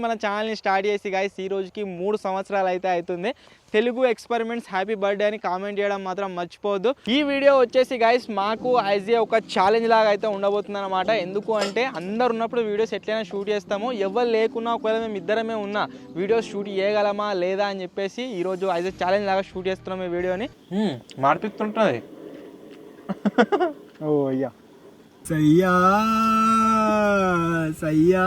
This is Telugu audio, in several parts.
మన ఛానల్ని స్టార్ట్ చేసి గైస్ ఈ రోజుకి 3 సంవత్సరాలు అయితే అవుతుంది. తెలుగు ఎక్స్పెరిమెంట్స్ హ్యాపీ బర్త్డే అని కామెంట్ చేయడం మాత్రం మర్చిపోవద్దు. ఈ వీడియో వచ్చేసి గైస్ మాకు యాజ్ ఏ ఒక ఛాలెంజ్ లాగా అయితే ఉండబోతుంది అనమాట. ఎందుకు అంటే అందరు ఉన్నప్పుడు వీడియోస్ ఎట్లయినా షూట్ చేస్తాము, ఎవరు లేకున్నా ఒకవేళ మేము ఇద్దరమే ఉన్నా వీడియోస్ షూట్ చేయగలమా లేదా అని చెప్పేసి ఈరోజు యాజ్ ఏ ఛాలెంజ్ లాగా షూట్ చేస్తున్నాం ఈ వీడియోని. మార్పిస్తుంటుంది. ఓ అయ్యా సయ్యా సయ్యా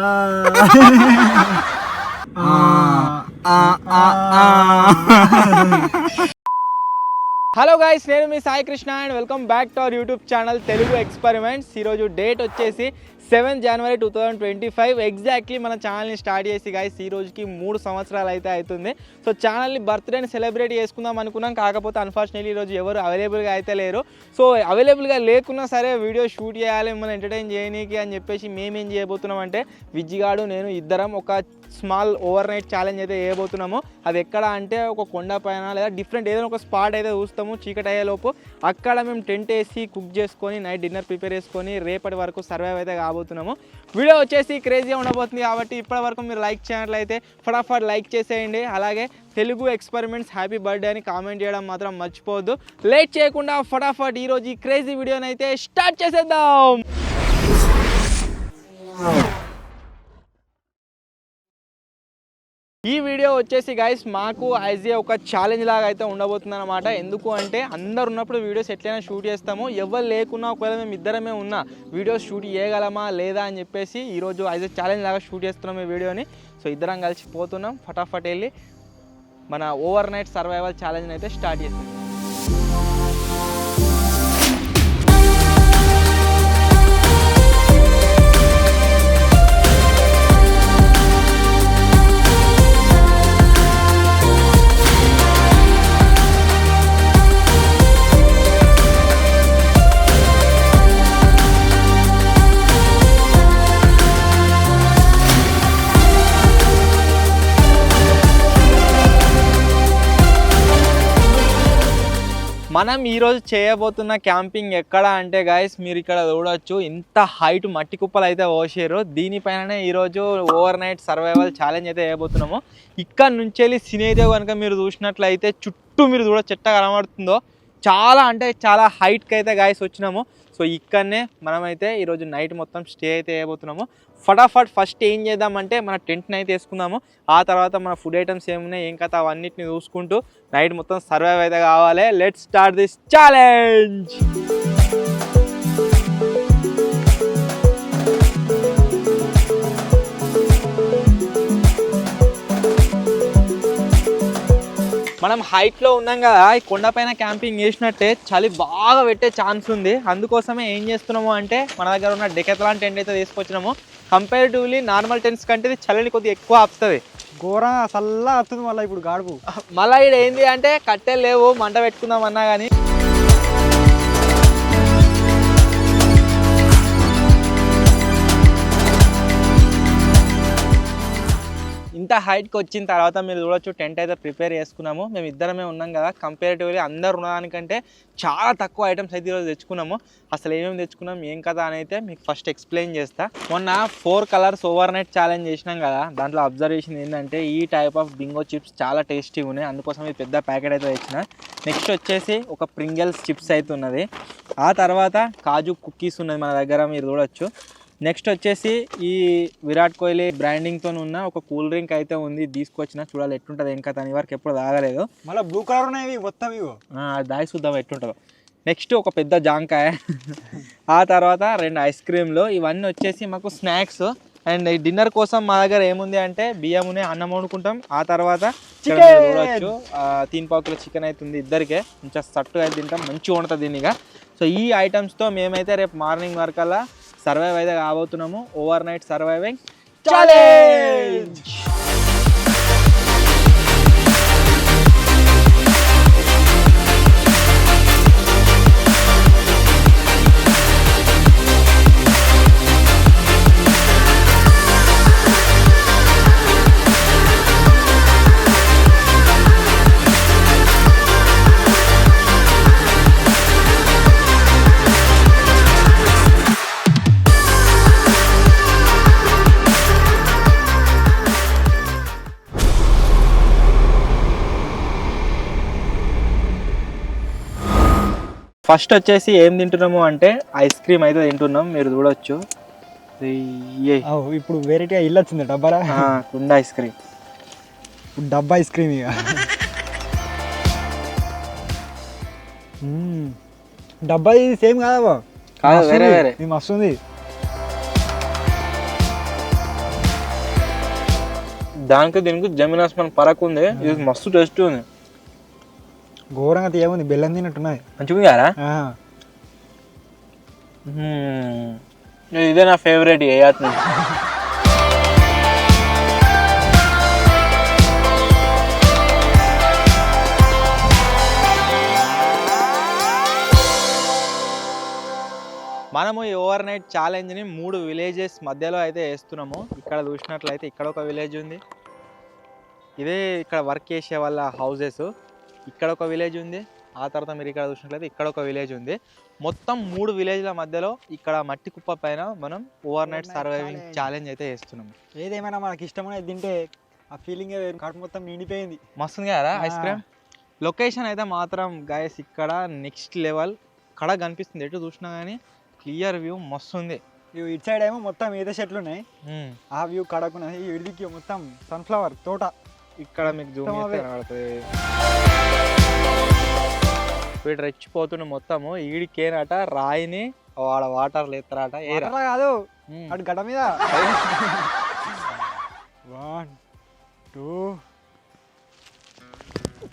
హలో గైస్, నేను మీ Sai Krishna and welcome back to our YouTube channel Telugu experiments. ఈరోజు డేట్ వచ్చేసి 7 జనవరి 2025. ఎగ్జాక్ట్లీ మన ఛానల్ని స్టార్ట్ చేసి గైస్ ఈ రోజుకి 3 సంవత్సరాలు అయితే అవుతుంది. సో ఛానల్ని బర్త్డేని సెలబ్రేట్ చేసుకుందాం అనుకున్నాం, కాకపోతే అన్ఫార్చునేట్లీ ఈరోజు ఎవరు అవైలబుల్గా అయితే లేరు. సో అవైలబుల్గా లేకున్నా సరే వీడియో షూట్ చేయాలి, మనం ఎంటర్టైన్ చేయనీకి అని చెప్పేసి మేమేం చేయబోతున్నాం అంటే విజ్జిగాడు నేను ఇద్దరం ఒక స్మాల్ ఓవర్ నైట్ ఛాలెంజ్ అయితే చేయబోతున్నాము. అది ఎక్కడ అంటే ఒక కొండ పైన లేదా డిఫరెంట్ ఏదైనా ఒక స్పాట్ అయితే చూస్తాము చీకటి అయ్యేలోపు. అక్కడ మేము టెంట్ వేసి కుక్ చేసుకొని నైట్ డిన్నర్ ప్రిపేర్ చేసుకొని రేపటి వరకు సర్వైవ్ అయితే కాబోతున్నాము. వీడియో వచ్చేసి క్రేజీగా ఉండబోతుంది కాబట్టి ఇప్పటి వరకు మీరు లైక్ చేయనట్లయితే ఫటాఫట్ లైక్ చేసేయండి. అలాగే తెలుగు ఎక్స్పెరిమెంట్స్ హ్యాపీ బర్త్డే అని కామెంట్ చేయడం మాత్రం మర్చిపోవద్దు. లేట్ చేయకుండా ఫటాఫట్ ఈరోజు ఈ క్రేజీ వీడియోని అయితే స్టార్ట్ చేసేద్దాం. ఈ వీడియో వచ్చేసి గైస్ మాకు యాజ్ ఏ ఒక ఛాలెంజ్ లాగా అయితే ఉండబోతుంది అనమాట. ఎందుకు అంటే అందరు ఉన్నప్పుడు వీడియోస్ ఎట్లయినా షూట్ చేస్తాము, ఎవరు లేకున్నా ఒకవేళ మేము ఇద్దరమే ఉన్నా వీడియోస్ షూట్ చేయగలమా లేదా అని చెప్పేసి ఈరోజు యాజ్ ఏ ఛాలెంజ్ లాగా షూట్ చేస్తున్నాం ఈ వీడియోని. సో ఇద్దరం కలిసి పోతున్నాం, ఫటాఫట్ వెళ్ళి మన ఓవర్ నైట్ సర్వైవల్ ఛాలెంజ్ని అయితే స్టార్ట్ చేస్తాం. మనం ఈరోజు చేయబోతున్న క్యాంపింగ్ ఎక్కడ అంటే గైస్ మీరు ఇక్కడ చూడవచ్చు, ఇంత హైట్ మట్టి కుప్పలు అయితే పోసారు. దీనిపైననే ఈరోజు ఓవర్ నైట్ సర్వైవల్ ఛాలెంజ్ అయితే చేయబోతున్నాము. ఇక్కడ నుంచి వెళ్ళి సినేరియో కనుక మీరు చూసినట్లయితే చుట్టూ మీరు చూడవచ్చు చెట్ట కనబడుతుందో, చాలా అంటే చాలా హైట్కి అయితే గైస్ వచ్చినాము. సో ఇక్కడనే మనమైతే ఈరోజు నైట్ మొత్తం స్టే అయితే చేయబోతున్నాము. ఫటాఫట్ ఫస్ట్ ఏం చేద్దామంటే మన టెంట్ని అయితే వేసుకుందాము. ఆ తర్వాత మన ఫుడ్ ఐటమ్స్ ఏమున్నాయి ఏం కథ అవన్నిటిని చూసుకుంటూ నైట్ మొత్తం సర్వైవ్ అయితే కావాలి. Let's start this challenge. మనం హైట్లో ఉన్నాం కదా, ఈ కొండపైన క్యాంపింగ్ చేసినట్టే చలి బాగా పెట్టే ఛాన్స్ ఉంది. అందుకోసమే ఏం చేస్తున్నాము అంటే మన దగ్గర ఉన్న డెకాథ్లాన్ టెంట్ అయితే తీసుకొచ్చినాము. కంపారిటివ్లీ నార్మల్ టెంట్స్ కంటే చలిని కొద్దిగా ఎక్కువ ఆపుతుంది, ఘోరంగా చల్లగా వస్తుంది. మళ్ళీ ఇప్పుడు గాడుపు మళ్ళీ ఇక్కడ ఏంది అంటే కట్టెలు లేవు, మంట పెట్టుకుందాం అన్నా కానీ ఇంత హైట్కి వచ్చిన తర్వాత మీరు చూడొచ్చు టెంట్ అయితే ప్రిపేర్ చేసుకున్నాము. మేము ఇద్దరమే ఉన్నాం కదా, కంపారిటివ్లీ అందరు ఉన్నదానికంటే చాలా తక్కువ ఐటమ్స్ అయితే ఈరోజు తెచ్చుకున్నాము. అసలు ఏమేమి తెచ్చుకున్నాం ఏం కదా అని అయితే మీకు ఫస్ట్ ఎక్స్ప్లెయిన్ చేస్తా. మొన్న 4 కలర్స్ ఓవర్ నైట్ ఛాలెంజ్ చేసినాం కదా, దాంట్లో అబ్జర్వేషన్ ఏంటంటే ఈ టైప్ ఆఫ్ బింగో చిప్స్ చాలా టేస్టీగా ఉన్నాయి, అందుకోసం ఇది పెద్ద ప్యాకెట్ అయితే తెచ్చిన. నెక్స్ట్ వచ్చేసి ఒక ప్రింగిల్స్ చిప్స్ అయితే ఉన్నది. ఆ తర్వాత కాజు కుకీస్ ఉన్నది మన దగ్గర మీరు చూడొచ్చు. నెక్స్ట్ వచ్చేసి ఈ విరాట్ కోహ్లీ బ్రాండింగ్తో ఉన్న ఒక కూల్ డ్రింక్ అయితే ఉంది, తీసుకొచ్చిన. చూడాలి ఎట్లుంటుంది ఏం కథ అని వరకు ఎప్పుడు తాగలేదు. మళ్ళీ బ్లూ కలర్ ఉన్నాయి మొత్తం ఇవో, దాయి చూద్దాం ఎట్లుంటుందో. నెక్స్ట్ ఒక పెద్ద జాంకాయ, ఆ తర్వాత 2 ఐస్ క్రీమ్లు. ఇవన్నీ వచ్చేసి మాకు స్నాక్స్. అండ్ ఈ డిన్నర్ కోసం మా దగ్గర ఏముంది అంటే బియ్యమునే అన్నం వండుకుంటాం. ఆ తర్వాత చూడవచ్చు 3 పావుకిలో చికెన్ అవుతుంది ఇద్దరికే, కొంచెం సట్టుగా అయితే తింటాం, మంచిగా ఉంటుంది దీనిగా. సో ఈ ఐటమ్స్తో మేమైతే రేపు మార్నింగ్ వరకల్లా సర్వైవ్ అయితే కాబోతున్నాము. Overnight surviving challenge. First వచ్చేసి ఏం తింటున్నాము అంటే ఐస్ క్రీమ్ అయితే తింటున్నాం, మీరు చూడొచ్చు. ఇప్పుడు వెరైటీగా ఇల్లు వచ్చింది డబ్బారా, కుండ ఐస్ క్రీమ్, డబ్బా ఐస్ క్రీమ్ ఇక. డబ్బా ఇది సేమ్ కాదా? కాదు, వేరే వేరే. ఇది మస్తు ఉంది. దానికి దీనికి జమీన్ ఆస్మాన్ పరకు ఉంది. ఇది మస్తు టేస్ట్ ఉంది, ఘోరంగా తీయముంది, బెల్లం తిన్నట్టున్నది. మంచిగా కదా. ఇదే నా ఫేవరెట్ ఏ ఆత్మ. మనము ఈ ఓవర్ నైట్ ఛాలెంజ్ని 3 విలేజెస్ మధ్యలో అయితే వేస్తున్నాము. ఇక్కడ చూసినట్లయితే ఇక్కడ ఒక విలేజ్ ఉంది, ఇదే ఇక్కడ వర్క్ చేసే వాళ్ళ హౌజెస్. ఇక్కడ ఒక విలేజ్ ఉంది, ఆ తర్వాత మీరు ఇక్కడ చూసినట్లయితే ఇక్కడ ఒక విలేజ్ ఉంది. మొత్తం 3 విలేజ్ల మధ్యలో ఇక్కడ మట్టి కుప్ప పైన మనం ఓవర్ నైట్ సర్వైవింగ్ ఛాలెంజ్ అయితే వేస్తున్నాము. ఏదేమైనా మనకి ఇష్టమైనది తింటే ఆ ఫీలింగ్ కడుపు మొత్తం నిండిపోయింది. మస్తుంది కదా ఐస్ క్రీమ్. లొకేషన్ అయితే మాత్రం గైస్ ఇక్కడ నెక్స్ట్ లెవెల్. కడ కనిపిస్తుంది, ఎటు చూసినా కానీ క్లియర్ వ్యూ మస్తు ఉంది. ఇటు సైడ్ ఏమో మొత్తం ఈత చెట్లు ఉన్నాయి, ఆ వ్యూ కడకున్నది. ఇడికి మొత్తం సన్ఫ్లవర్ తోట. ఇక్కడ మీకు జూమ్ చేస్తే కనబడుతుంది. వీడు రెచ్చిపోతున్న మొత్తము ఈడికేనట రాయిని వాడ వాటర్ లేస్తారట. కాదు అటు గడ్డ మీద 1 2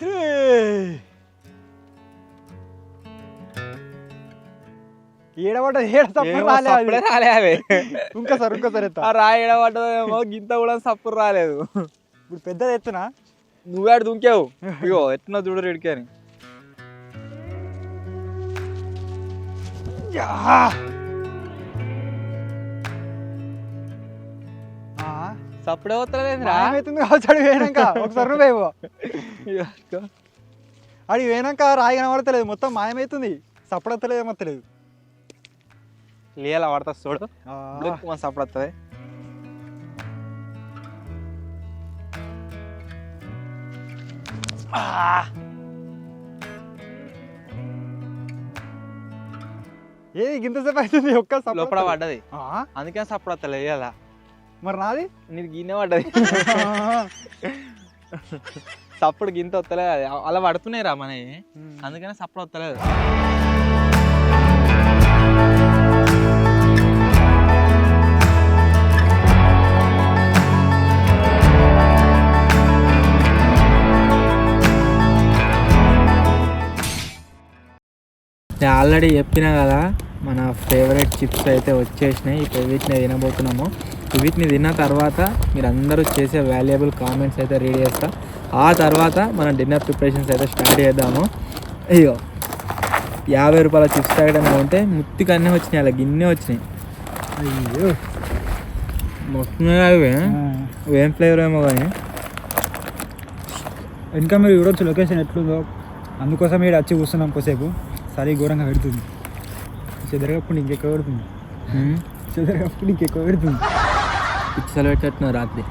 3 రాలే. ఇంకోసారి రాయి ఏడబడ్డదేమో, గింత కూడా సప్పుడు రాలేదు. ఇప్పుడు పెద్దది ఎత్తునా నువ్వేడు దుంకావు. ఇగో ఎత్తున్నా చూడు రెడ్కి అని. సప్పుడే వస్తలేదురా. అడి పోయినాక ఒకసారి నువ్వేవో అడి పోయినాక రాయి కనబడతలేదు, మొత్తం మాయమవుతుంది. సప్పుడు వస్తలేదు ఏమొత్తలేదు. లీలా పడతా చూడు, సప్పుడు వస్తుంది. ఏది గింతసేపు అవుతుంది ఒక్క లోపల పడ్డది, అందుకే సప్పుడు వస్తలేదు. ఇలా మరి నాది నీది గిన్నె పడ్డది. సప్పుడు గింత వస్తలేదు, అలా పడుతున్నాయి రా మనవి, అందుకనే సప్పుడు వస్తలేదు. నేను ఆల్రెడీ చెప్పినా కదా, మన ఫేవరెట్ చిప్స్ అయితే వచ్చేసినాయి. ఇప్పుడు వీటిని తినబోతున్నాము. వీటిని తిన్న తర్వాత మీరు అందరూ చేసే వాల్యుయబుల్ కామెంట్స్ అయితే రీడ్ చేస్తా. ఆ తర్వాత మన డిన్నర్ ప్రిపరేషన్స్ అయితే స్టార్ట్ చేద్దాము. అయ్యో 50 రూపాయల చిప్స్ ప్యాకెట్ ఉంటే ముత్తికి అన్నీ వచ్చినాయి, అలా గిన్నె వచ్చినాయి. అయ్యో మొత్తం అవి ఏం ఫ్లేవర్ ఏమో కానీ. ఇంకా మీరు చూడొచ్చు లొకేషన్ ఎట్లుందో. అందుకోసం ఇక్కడ వచ్చి కూర్చున్నాం కొద్దిసేపు. సరే ఘోరంగా పెడుతుంది, చెదరగప్పుడు ఇంకెక్కువ పెడుతుంది, చెదరగప్పుడు ఇంకెక్కువ పెడుతుంది. పిచ్చలు పెట్టేట్టున్నావు రాత్రి.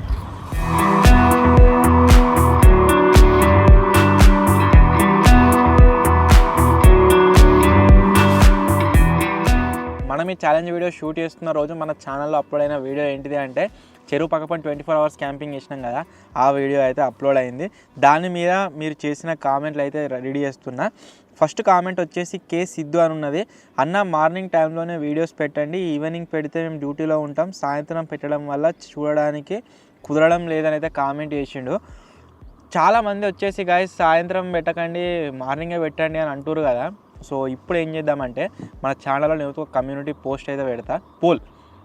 మనం ఈ ఛాలెంజ్ వీడియో షూట్ చేస్తున్న రోజు మన ఛానల్లో అప్లోడ్ అయిన వీడియో ఏంటిది అంటే చెరువు పక్కపని 24 అవర్స్ క్యాంపింగ్ చేసినాం కదా, ఆ వీడియో అయితే అప్లోడ్ అయింది. దాని మీద మీరు చేసిన కామెంట్లు అయితే రెడీ చేస్తున్నా. ఫస్ట్ కామెంట్ వచ్చేసి కే సిద్ధు అని ఉన్నది. అన్న మార్నింగ్ టైంలోనే వీడియోస్ పెట్టండి, ఈవినింగ్ పెడితే మేము డ్యూటీలో ఉంటాం, సాయంత్రం పెట్టడం వల్ల చూడడానికి కుదరడం లేదని అయితే కామెంట్ చేసిండు. చాలామంది వచ్చేసి గాయస్ సాయంత్రం పెట్టకండి మార్నింగే పెట్టండి అని అంటారు కదా. సో ఇప్పుడు ఏం చేద్దామంటే మన ఛానల్లో నేను ఒక కమ్యూనిటీ పోస్ట్ అయితే పెడతా, పోల్.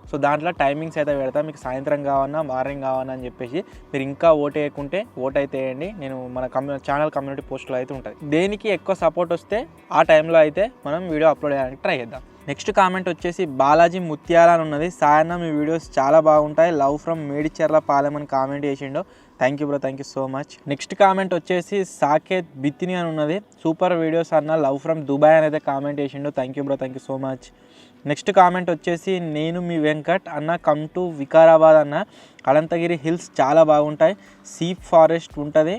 సో దాంట్లో టైమింగ్స్ అయితే పెడతా, మీకు సాయంత్రం కావన్నా మార్నింగ్ కావన్నా అని చెప్పేసి. మీరు ఇంకా ఓట్ వేయకుంటే ఓట్ అయితే వేయండి, నేను మన ఛానల్ కమ్యూనిటీ పోస్ట్లో అయితే ఉంటుంది. దేనికి ఎక్కువ సపోర్ట్ వస్తే ఆ టైంలో అయితే మనం వీడియో అప్లోడ్ చేయడానికి ట్రై చేద్దాం. నెక్స్ట్ కామెంట్ వచ్చేసి బాలాజీ ముత్యాల అని ఉన్నది. సాయన్న మీ వీడియోస్ చాలా బాగుంటాయి, లవ్ ఫ్రమ్ మేడిచెర్ల పాలెం అని కామెంట్ చేసిండు. Thank you bro, thank you so much. Next comment వచ్చేసి సాకేత్ బిత్తిని అని ఉన్నది. సూపర్ వీడియోస్ అన్న, లవ్ ఫ్రమ్ దుబాయ్ అని అయితే కామెంట్ చేసిండు. Thank you bro, thank you so much. Next comment వచ్చేసి నేను మీ వెంకట్ అన్న, కమ్ టు వికారాబాద్ అన్న, అనంతగిరి హిల్స్ చాలా బాగుంటాయి, సీప్ ఫారెస్ట్ ఉంటుంది,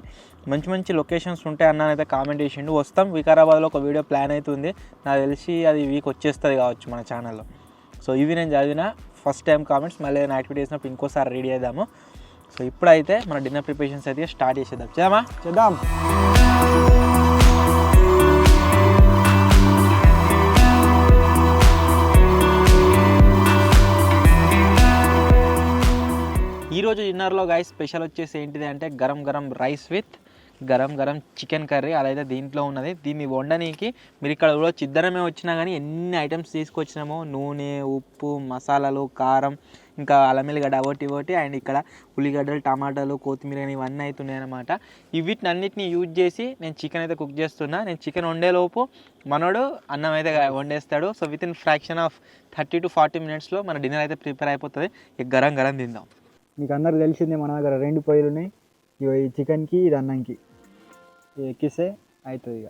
మంచి మంచి లొకేషన్స్ ఉంటాయి అన్న అయితే కామెంట్ చేసిండు. వస్తాం, వికారాబాద్లో ఒక వీడియో ప్లాన్ అవుతుంది, నాకు తెలిసి అది వీక్ వచ్చేస్తుంది కావచ్చు మన ఛానల్లో. సో ఇవి నేను చదివిన ఫస్ట్ టైం కామెంట్స్, మళ్ళీ ఏదైనా యాక్టివిటీ చేసినప్పుడు ఇంకోసారి రెడీ చేద్దాము. సో ఇప్పుడైతే మన డిన్నర్ ప్రిపరేషన్స్ అయితే స్టార్ట్ చేద్దాం. చేద్దాం. ఈరోజు డిన్నర్లో గైస్ స్పెషల్ వచ్చేసి ఏంటిది అంటే గరం గరం రైస్ విత్ గరం గరం చికెన్ కర్రీ. అదైతే దీంట్లో ఉన్నది. దీన్ని వండనీకి మీరు ఇక్కడ కూడా చిద్దరమే వచ్చినా కానీ ఎన్ని ఐటమ్స్ తీసుకొచ్చినామో, నూనె, ఉప్పు, మసాలాలు, కారం, ఇంకా అల్లం వెల్లిగడ్డ ఒకటి అండ్ ఇక్కడ ఉల్లిగడ్డలు, టమాటాలు, కొత్తిమీర ఇవన్నీ అవుతున్నాయి అనమాట. వీటిని అన్నిటిని యూజ్ చేసి నేను చికెన్ అయితే కుక్ చేస్తున్నా. నేను చికెన్ వండేలోపు మనోడు అన్నం అయితే వండేస్తాడు. So within fraction of 30 to 40 minutesలో మన డిన్నర్ అయితే ప్రిపేర్ అయిపోతుంది. ఇక గరం గరం తిందాం. మీకు అందరికి తెలిసిందే మన దగ్గర 2 పొయ్యిలు ఉన్నాయి. ఇవి ఈ చికెన్కి, ఇది అన్నంకి. ఇది ఎక్కిస్తే అవుతుంది ఇక.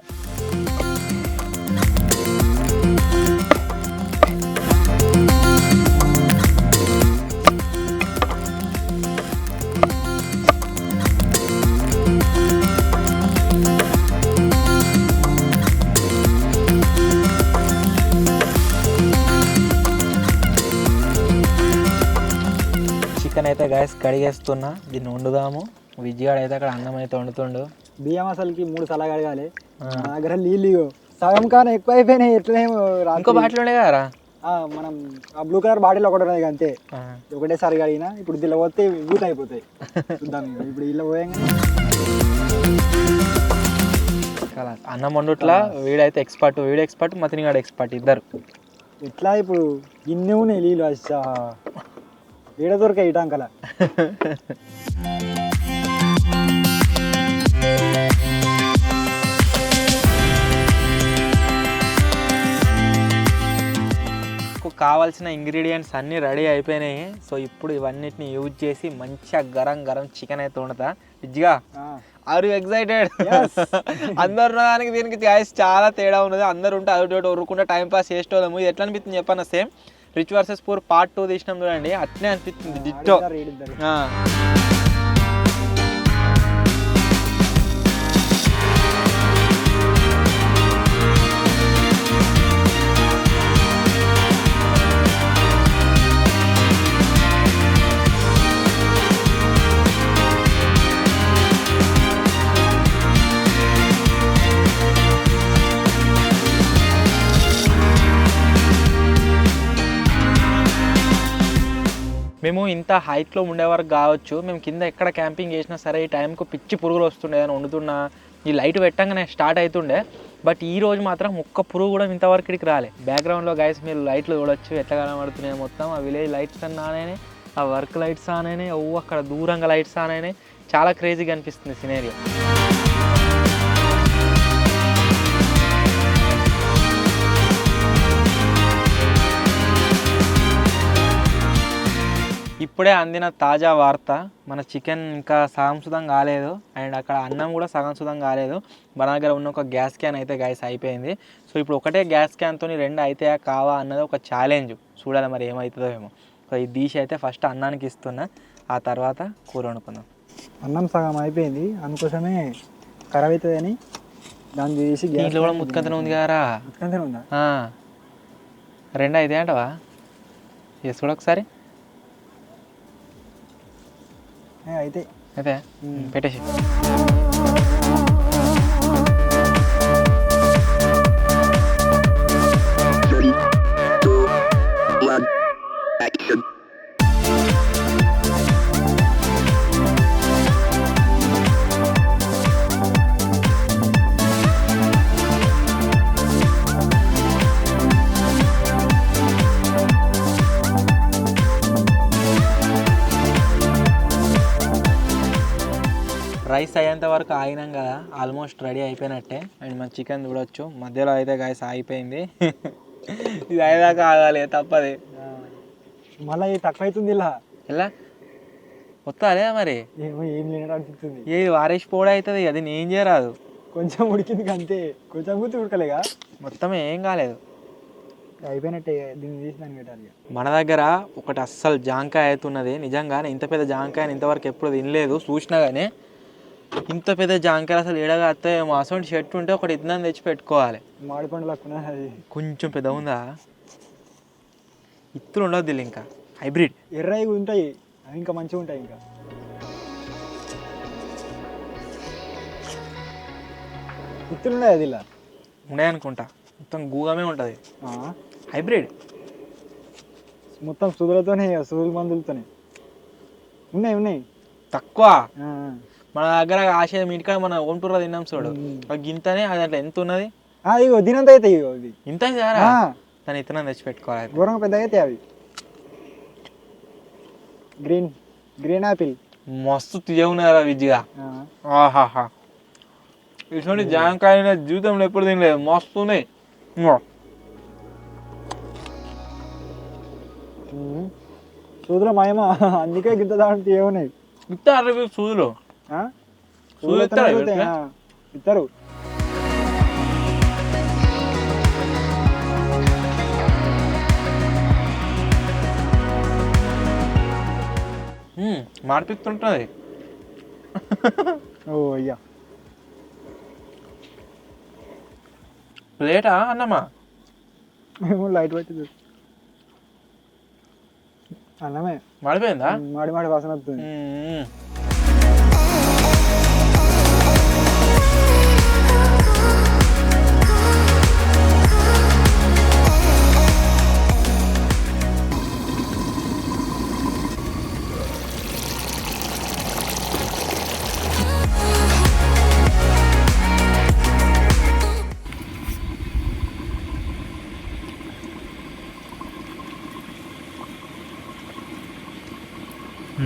చికెన్ అయితే గాయస్ కడిగేస్తున్నా, దీన్ని వండుదాము. విజయాడు అయితే అక్కడ అన్నం అయితే వండుతుండు. బియ్యం అసలుకి 3 సార్లు కడగాలి. నా దగ్గర నీళ్ళు సగం కానీ ఎక్కువ అయిపోయినాయి. ఎట్లనేమో ఇంకో బాటిల్ ఉండే కదరా, మనం ఆ బ్లూ కలర్ బాటిల్ ఒకటి ఉన్నది అంతే, ఒకటేసారి కడిగినా. ఇప్పుడు దీనిలో పోతే బూత అయిపోతాయి. చూద్దాం ఇప్పుడు ఇలా పోయాక. అన్నం వండుట్లా వీడైతే ఎక్స్పర్ట్, వీడు ఎక్స్పర్ట్, మతినిగాడు ఎక్స్పర్ట్, ఇద్దరు. ఎట్లా ఇప్పుడు గిన్నె ఉన్నాయి నీళ్ళు, అచ్చా వీడ దొరికాయి ఇటాంకల. కావాల్సిన ఇంగ్రీడియంట్స్ అన్నీ రెడీ అయిపోయినాయి. సో ఇప్పుడు ఇవన్నిటిని యూజ్ చేసి మంచిగా గరం గరం చికెన్ అయితే వండుతా. ఇజ్జిగా ఆర్ యు ఎక్సైటెడ్? అందరు దానికి దీనికి చాలా తేడా ఉన్నది. అందరు ఉంటే అదొకటి ఉరుకుంటే టైం పాస్ చేసేటోళ్ళము. ఇది ఎట్లా అనిపిస్తుంది చెప్పన్న, same rich versus poor part 2 తీసినాం చూడండి, అట్నే అనిపిస్తుంది డిట్టో. మేము ఇంత హైట్లో ఉండే వరకు కావచ్చు, మేము కింద ఎక్కడ క్యాంపింగ్ చేసినా సరే ఈ టైంకు పిచ్చి పురుగులు వస్తుండే, అని వండుతున్నా ఈ లైట్ పెట్టంగానే స్టార్ట్ అవుతుండే. బట్ ఈ రోజు మాత్రం ఒక్క పురుగు కూడా ఇంతవరకు ఇక్కడికి రాలే. బ్యాక్గ్రౌండ్లో గైస్ మీరు లైట్లు చూడొచ్చు ఎట్లా కనబడుతున్నాయి. మొత్తం ఆ విలేజ్ లైట్స్ అన్నీ ఆనైనాయి, ఆ వర్క్ లైట్స్ ఆనైనాయి, అక్కడ దూరంగా లైట్స్ ఆనైనాయి. చాలా క్రేజీగా అనిపిస్తుంది సినేరియో. ఇప్పుడే అందిన తాజా వార్త, మన చికెన్ ఇంకా సగం సుధం కాలేదు అండ్ అక్కడ అన్నం కూడా సగం సుధం కాలేదు. మన దగ్గర ఉన్న ఒక గ్యాస్ క్యాన్ అయితే గైస్ అయిపోయింది. సో ఇప్పుడు ఒకటే గ్యాస్ క్యాన్తో 2 అవుతాయా కావా అన్నది ఒక ఛాలెంజ్. చూడాలి మరి ఏమవుతుందో ఏమో. సో ఈ డిష్ అయితే ఫస్ట్ అన్నానికి ఇస్తున్నా, ఆ తర్వాత కూర వండుకుందాం. అన్నం సగం అయిపోయింది, అందుకోసమే ఖరాబ్ అవుతుంది అని దాన్ని తీసి ఇంట్లో కూడా ముత్కంతనే ఉంది కదరా. ముత్కంతనే ఉందా? 2 అవుతాయి అంటవా? వేసి కూడా ఒకసారి అయితే పెట్టేసి. రైస్ అయ్యేంత వరకు ఆగినాం కదా, ఆల్మోస్ట్ రెడీ అయిపోయినట్టే. అండ్ మన చికెన్ చూడొచ్చు, మధ్యలో అయితే గాయస్ ఆగిపోయింది. ఇది అయ్యేదాకా ఆగాలి, తప్పది. మళ్ళీ తక్కువ అవుతుంది ఇలా ఎలా వస్తాలే మరి, ఏం లేనట్టు ఏది వారేసిపోవడం అవుతుంది, అది నేను చేయరాదు. కొంచెం ఉడికింది అంతే, కొంచెం గుర్తు ఉడకలేగా, మొత్తం ఏం కాలేదు, అయిపోయినట్టే. దీన్ని తీసి దాన్ని పెట్టాలి. మన దగ్గర ఒకటి అస్సలు జాంకాయ అవుతున్నది. నిజంగా ఇంత పెద్ద జాంకాయని ఇంతవరకు ఎప్పుడు తినలేదు, చూసినా కానీ ఇంత పెద్ద జాంకాయలు అసలు ఏడగా వస్తే అసలు షర్ట్ ఉంటే ఒకటి ఇద్దరు తెచ్చి పెట్టుకోవాలి. మామిడి పండు లక్కున అది కొంచెం పెద్ద ఉందా, ఇత్తులు ఉండదు ఇంకా హైబ్రిడ్. ఎర్రవి ఉంటాయి అవి ఇంకా మంచిగా ఉంటాయి. ఇంకా ఇత్తులు ఉన్నాయి అది ఇలా ఉన్నాయనుకుంటా, మొత్తం గూగమే ఉంటుంది. హైబ్రిడ్ మొత్తం సూదులతోనే, సూదుల మందులతోనే ఉన్నాయి ఉన్నాయి తక్కువ. మన దగ్గర ఆశ మీ ఇంటికాడ మన ఓం టూర్లో తిన్నాం చూడు, గింతనే అది అట్లా ఎంత ఉన్నది, ఇగో దీనంత అయితే ఇగో ఇది ఇంత దాని ఇత్తనం తెచ్చి పెట్టుకోవాలి. ఘోరంగా పెద్దగా అయితే అవి గ్రీన్ గ్రీన్ యాపిల్ మస్తు తీయవున్నారా విజ్జిగా. ఆహాహా, ఇటువంటి జామకాయ జీవితంలో ఎప్పుడు తినలేదు, మస్తు ఉన్నాయి. సూదుల మాయమా, అందుకే గింత దాంట్లో ఏమున్నాయి. ఇస్తారు సూదులు, ఇస్తారు. మార్పిస్తుంటుంది. ఓ అయ్యా, ప్లేటా అన్నమా? మేము లైట్ పెట్టి అన్నమే మాడిపోయిందా? మాడి మాడి వాసన వస్తుంది.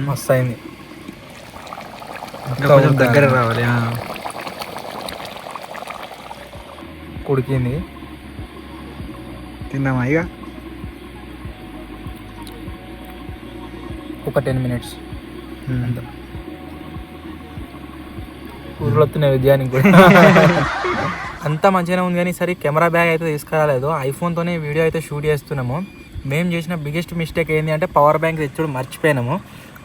మస్తు అయింది, దగ్గర రావాలి. ఉడికింది, తిందామా ఇక ఒక 10 minutes. ఊర్లో వస్తున్నాయి విద్యానికి కూడా. అంతా మంచిగానే ఉంది, కానీ సరే కెమెరా బ్యాగ్ అయితే తీసుకురాలేదు. ఐఫోన్తోనే వీడియో అయితే షూట్ చేస్తున్నాము. మేము చేసిన బిగ్గెస్ట్ మిస్టేక్ ఏంటి అంటే పవర్ బ్యాంక్ తెచ్చుడు మర్చిపోయినాము.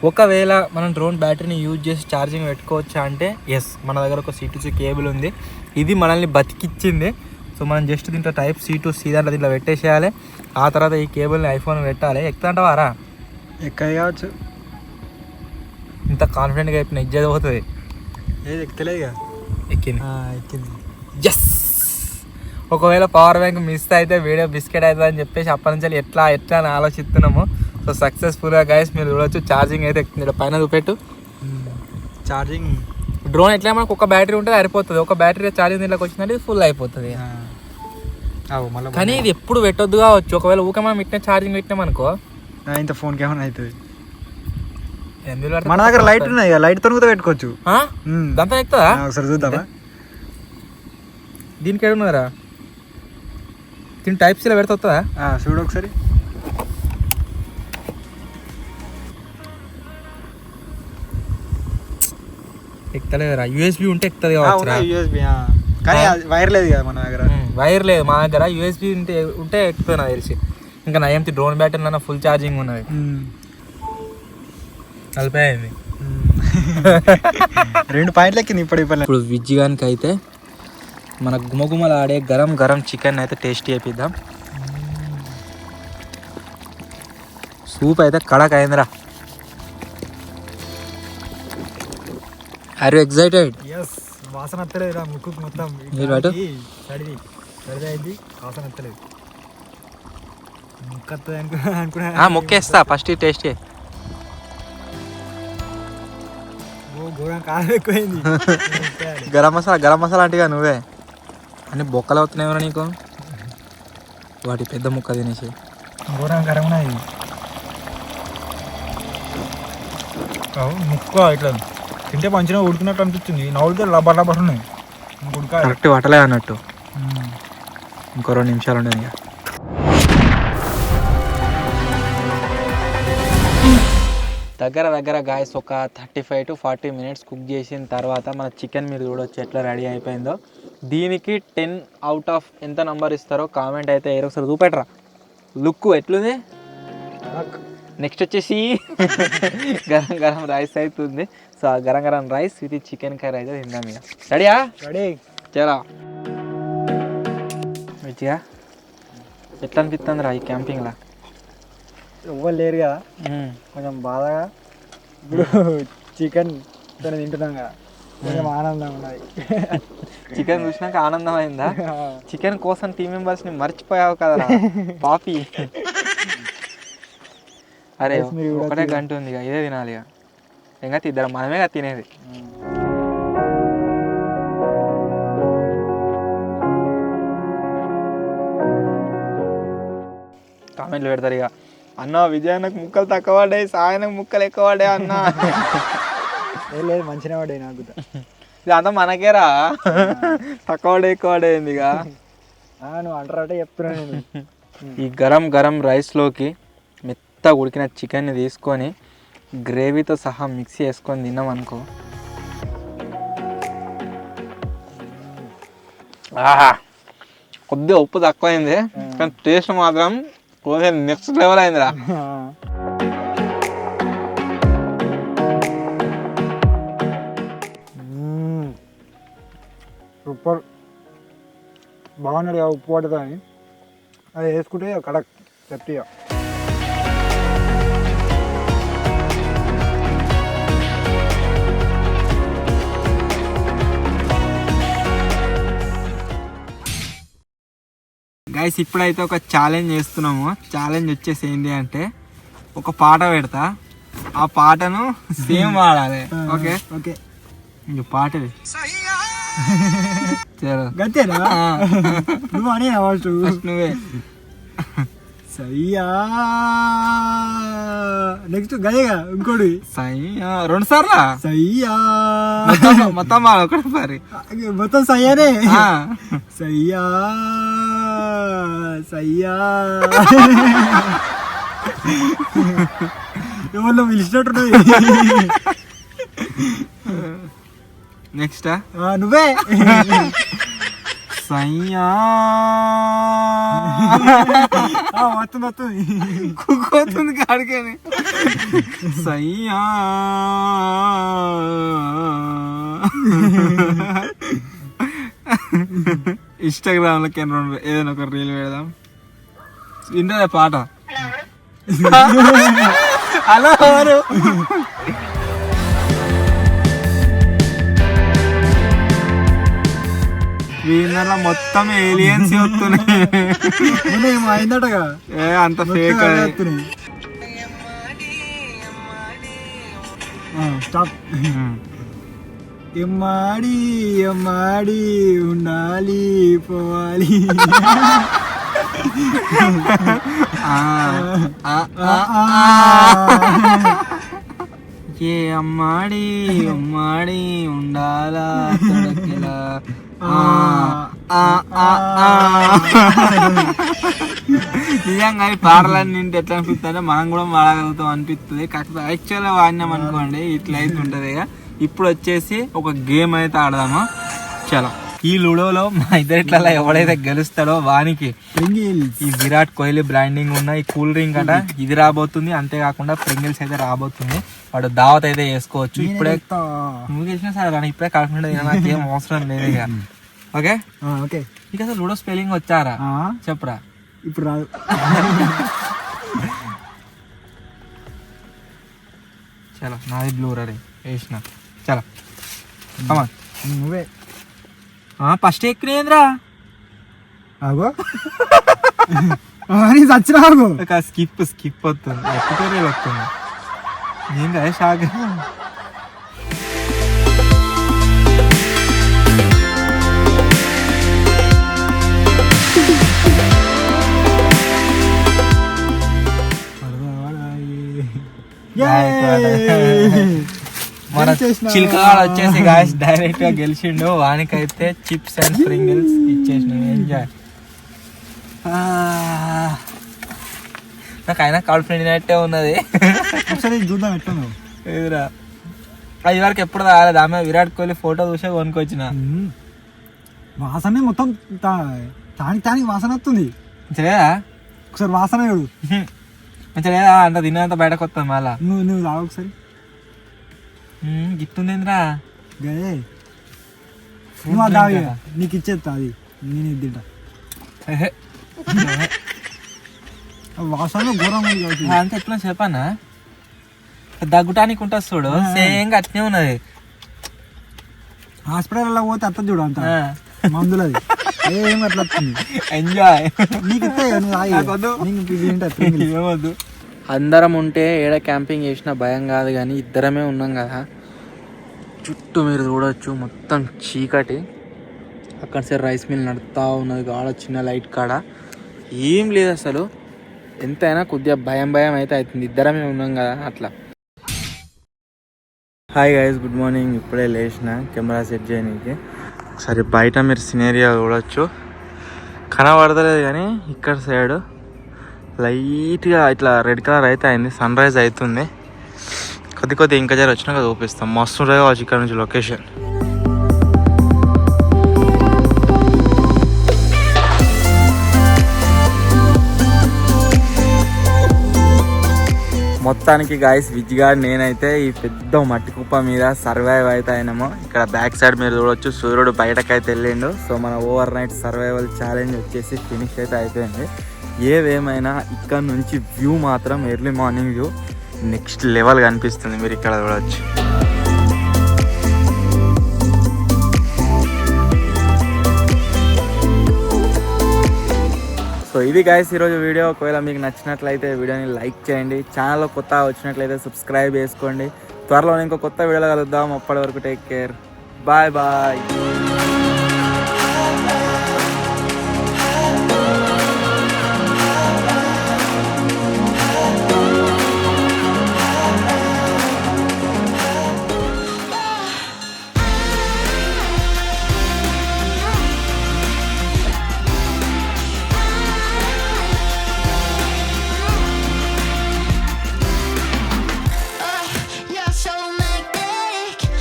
ఒకవేళ మనం డ్రోన్ బ్యాటరీని యూజ్ చేసి ఛార్జింగ్ పెట్టుకోవచ్చా అంటే ఎస్, మన దగ్గర ఒక C2C కేబుల్ ఉంది, ఇది మనల్ని బతికిచ్చింది. సో మనం జస్ట్ దీంట్లో టైప్ C to C దాంట్లో దీంట్లో పెట్టేసేయాలి. ఆ తర్వాత ఈ కేబుల్ని ఐఫోన్ పెట్టాలి. ఎక్కుతాంటావారా? ఎక్కవచ్చు. ఇంత కాన్ఫిడెంట్గా అయిపోయిన ఇజ్జత్ పోతుంది. ఏది ఎక్కలేదు, ఎక్కింది ఎక్కింది. ఎస్, ఒకవేళ పవర్ బ్యాంక్ మిస్ అయితే వీడియో బిస్కెట్ అవుతుంది అని చెప్పేసి అప్పటి నుంచి ఎట్లా అని ఆలోచిస్తున్నాము. సో సక్సెస్ఫుల్గా గైస్ మీరు చూడవచ్చు, ఛార్జింగ్ అయితే ఎక్కుతుంది. పైన చూపెట్టు ఛార్జింగ్. డ్రోన్ ఎట్లా మనకు ఒక బ్యాటరీ ఉంటే సరిపోతుంది, ఒక బ్యాటరీ ఛార్జింగ్ దీంట్లోకి వచ్చిందంటే ఫుల్ అయిపోతుంది. కానీ ఇది ఎప్పుడు పెట్టొద్దు కావచ్చు. ఒకవేళ ఊకే మనం ఇట్లా ఛార్జింగ్ పెట్టినామనుకో ఇంత ఫోన్కి ఏమైనా అవుతుంది. మన దగ్గర లైట్ ఉన్నాయి, లైట్తో కూడా పెట్టుకోవచ్చు. దాంతో ఎక్కుతుందా? ఒకసారి చూద్దామా? దీనికి ఏడున్నారా? దీని టైప్ సీలో పెడితే వస్తుందా? చూడు ఒకసారి. ఎక్కుతలేదురా, USB ఉంటే ఎక్కుతుంది కావచ్చు. USB కానీ వైర్ లేదు కదా మన దగ్గర. వైర్ లేదు మా దగ్గర, USB ఉంటే ఎక్కుతుంది తెలిసి. ఇంకా నా ఏంటి డ్రోన్ బ్యాటరీ ఫుల్ ఛార్జింగ్ ఉన్నది, కలిపోయింది. 2 పాయింట్లు ఎక్కింది ఇప్పుడు. విజ్జిగానికి అయితే మన గుమగుమలు ఆడే గరం గరం చికెన్ అయితే టేస్ట్ చేపిద్దాం. సూప్ అయితే కడక్ అయిందిరా. Are you excited? వాసన వస్తలేదు ముక్కు మొత్తం అయింది, వాసన వస్తలేదు. ముక్కు వస్తుంది ముక్కేస్తా, ఫస్ట్ టేస్ట్ చేయి. ఎక్కువైంది. గరం మసాలా అంటేగా నువ్వే అన్ని బొక్కలు అవుతున్నాయి నీకు. వాటి పెద్ద ముక్క తినేసి ఘోరంగా గరం ఉన్నది ముక్క. ఇట్లా తింటే మంచిగా ఉడికినట్టు అనిపించింది, నవ్వులతో లబ్బర్ లబ్బర్ ఉన్నాయి. కరెక్ట్ పట్టలే అన్నట్టు. ఇంకో 2 నిమిషాలు ఉండేది. ఇక దగ్గర గాయస్ ఒక 35 to 40 minutes కుక్ చేసిన తర్వాత మన చికెన్ మీరు చూడవచ్చు ఎట్లా రెడీ అయిపోయిందో. దీనికి 10 out of ఎంత నంబర్ ఇస్తారో కామెంట్ అయితే ఒకసారి చూపెట్టరా. లుక్ ఎట్లుంది? నెక్స్ట్ వచ్చేసి గరం గరం రైస్ అవుతుంది. సో ఆ గరం గరం రైస్ ఇది చికెన్ కర్రీ అయితే తిందాం ఇక. రెడీయా? రెడీ. చాలా మంచిగా ఎట్లా అనిపిస్తుంది రా ఈ క్యాంపింగ్లా? ఎవ్వరు లేరు కదా, కొంచెం బాధగా. ఇప్పుడు చికెన్ తింటున్నాం కదా, కొంచెం ఆనందంగా ఉన్నది. చికెన్ చూసినాక ఆనందం అయిందా? చికెన్ కోసం టీం మెంబర్స్ని మర్చిపోయావు కదరా పాపి. అరే ఒకటే గంట ఉంది ఇక, ఇదే తినాలి ఇక. ఇంకా ఇద్దరం మనమే కదా తినేది. కామెంట్లు పెడతారు ఇక, అన్న విజయానికి ముక్కలు తక్కువ పడ్డాయి, సాయనకు ముక్కలు ఎక్కువ పడ్డాయి అన్న. లేదు మంచిగా పడ్డాయి నాకు. ఇదంతా మనకేరా, తక్కువ పడే ఎక్కువ పడేది ఇక. నువ్వు అంటారంటే చెప్తున్నాను నేను. ఈ గరం గరం రైస్లోకి మెత్తగా ఉడికిన చికెన్ని తీసుకొని గ్రేవీతో సహా మిక్సీ వేసుకొని తిన్నాం అనుకో, ఆహా. కొద్దిగా ఉప్పు తక్కువైంది కానీ టేస్ట్ మాత్రం కొంచెం నెక్స్ట్ లెవెల్ అయిందిరా. సూపర్ బాగున్నాడు కదా, ఉప్పు పడుతుంది అని అది వేసుకుంటే కడక్ గట్టిగా. గైస్ ఇప్పుడైతే ఒక ఛాలెంజ్ చేస్తున్నాము. ఛాలెంజ్ వచ్చేసి ఏంటి అంటే, ఒక పాట పెడతా, ఆ పాటను సేమ్ వాడాలి. ఓకే ఓకే పాటది గంతేనా? నువ్వు అని నువ్వే సయ్యా. నెక్స్ట్ గదేగా ఇంకోటి సయ్యా, 2 సార్లా సయ్యా మొత్తం ఒకటి మరి మొత్తం సయ్యానే. సయ్యా సయ్యా ఎవరిలో పిలిచినట్టున్నది. నెక్స్ట్ నువ్వే సయ్యా వస్తుంది వస్తుంది కుక్కోతుంది కాడికని. సయ్యా ఇన్స్టాగ్రామ్లో ఏదైనా ఒక రీల్ పెడదాం. వింటే పాట హలో ఎవరు? వీళ్ళ మొత్తం ఏలియన్స్ వస్తున్నాయి. అయిందటగా అంత ఫేక్. స్టాప్. ఎమ్మాడి ఎమ్మాడి ఉండాలి పోవాలి. ఏ అమ్మాడి అమ్మాడి ఉండాలా తొడకెలా. నిజంగా ఈ పాటలన్నీ నింటే ఎట్లా అనిపిస్తుంది అంటే మనం కూడా వాడగలుగుతాం అనిపిస్తుంది. కాకపోతే యాక్చువల్గా వాడినాం అనుకోండి ఇట్లా అయితే ఉంటుంది. ఇప్పుడు వచ్చేసి ఒక గేమ్ అయితే ఆడదాము. చలో, ఈ లూడోలో మా ఇద్దరిట్లలో ఎవడైతే గెలుస్తాడో వానికి ఈ విరాట్ కోహ్లీ బ్రాండింగ్ ఉన్న ఈ కూల్ డ్రింక్ అట ఇది రాబోతుంది. అంతేకాకుండా ప్రింగిల్స్ అయితే రాబోతుంది. వాడు దావత్ అయితే చేసుకోవచ్చు. ఇప్పుడే నువ్వు గెలిచినా సరే కానీ ఇప్పుడే కాకుండా నాకు ఏం అవసరం లేదు ఇక. Okay okay. నీకు అసలు లూడో స్పెల్లింగ్ వచ్చారా చెప్పరా? ఇప్పుడు రాదు. చలో, నాది బ్లూ రెడీ వేసిన. చలో కమా, నువ్వే ఫస్ట్ ఎక్కినేంద్రా. ఆగో చచ్చినాగు. స్కిప్ స్కిప్ వస్తుంది, ఎప్పుడే వస్తుంది. నేను కదా షాక్. మన చిల్కగాడు వచ్చేసి గాయస్ డైరెక్ట్ గా గెలిచిండు. వానికైతే చిప్స్ అండ్ స్ప్రింగిల్స్ ఇచ్చేసిన. ఎంజాయ్. నాకు అయినా కాన్ఫిడెంట్ అయినట్టే ఉన్నది. చూద్దాం ఎట్లా ఎదురా అది వరకు ఎప్పుడు రాలేదు. ఆమె విరాట్ కోహ్లీ ఫోటో చూసే కొనుక్కొచ్చిన. వాసన మొత్తం తానికి వాసన వస్తుంది. లేదా ఒకసారి వాసన చూడు. మంచిగా లేదా అంత తినేంత బయటకు వస్తాం మళ్ళా. నువ్వు తాగు ఒకసారి. గిట్టుందేంద్రా గదే నువ్వు అది తాగు, నీకు ఇచ్చేస్తా అది, నేను ఇది తింటా. వాసన ఘోరంగా ఉంది కాబట్టి. అంత ఎట్లా చెప్పానా, దగ్గుటానికి ఉంటుంది చూడు, సేమ్ అట్నే ఉన్నది. హాస్పిటల్లో పోతే అత్త చూడు అంత మందులు, అది ఏం అట్లా వస్తుంది. ఎంజాయ్. నీకు ఏమొద్దు. అందరం ఉంటే ఏడ క్యాంపింగ్ చేసినా భయం కాదు, కానీ ఇద్దరమే ఉన్నాం కదా. చుట్టూ మీరు చూడొచ్చు మొత్తం చీకటి. అక్కడ సరే రైస్ మిల్ నడుస్తూ ఉన్నది కాడ, చిన్న లైట్ కాడ ఏం లేదు అసలు. ఎంతైనా కొద్దిగా భయం అయితే అవుతుంది, ఇద్దరమే ఉన్నాం కదా అట్లా. Hi guys, good morning. ఇప్పుడే లేచిన కెమెరా సెట్ చేయడానికి. ఒకసారి బయట మీరు సినేరియా చూడొచ్చు, కనబడతలేదు కానీ ఇక్కడ సైడ్ లైట్గా ఇట్లా రెడ్ కలర్ అయితే అయింది, సన్ రైజ్ అవుతుంది. కొద్ది ఇంకా జర వచ్చినాక చూపిస్తాం. మస్తు ఉంటుంది కావచ్చు ఇక్కడ నుంచి లొకేషన్. మొత్తానికి గాయస్ విజ్గా నేనైతే ఈ పెద్ద మట్టి కుప్ప మీద సర్వైవ్ అయితే అయినాము. ఇక్కడ బ్యాక్ సైడ్ మీరు చూడొచ్చు సూర్యుడు బయటకైతే వెళ్ళిండు. సో మన ఓవర్ నైట్ సర్వైవల్ ఛాలెంజ్ వచ్చేసి ఫినిష్ అయితే అయిపోయింది. ఏవేమైనా ఇక్కడ నుంచి వ్యూ మాత్రం early morning view next level కనిపిస్తుంది, మీరు ఇక్కడ చూడవచ్చు. సో ఇది గైస్ ఈరోజు వీడియో. ఒకవేళ మీకు నచ్చినట్లయితే వీడియోని లైక్ చేయండి, ఛానల్లో కొత్త వచ్చినట్లయితే సబ్స్క్రైబ్ చేసుకోండి. త్వరలో ఇంకో కొత్త వీడియోలో కలుద్దాం. అప్పటి వరకు టేక్ కేర్, బాయ్ బాయ్.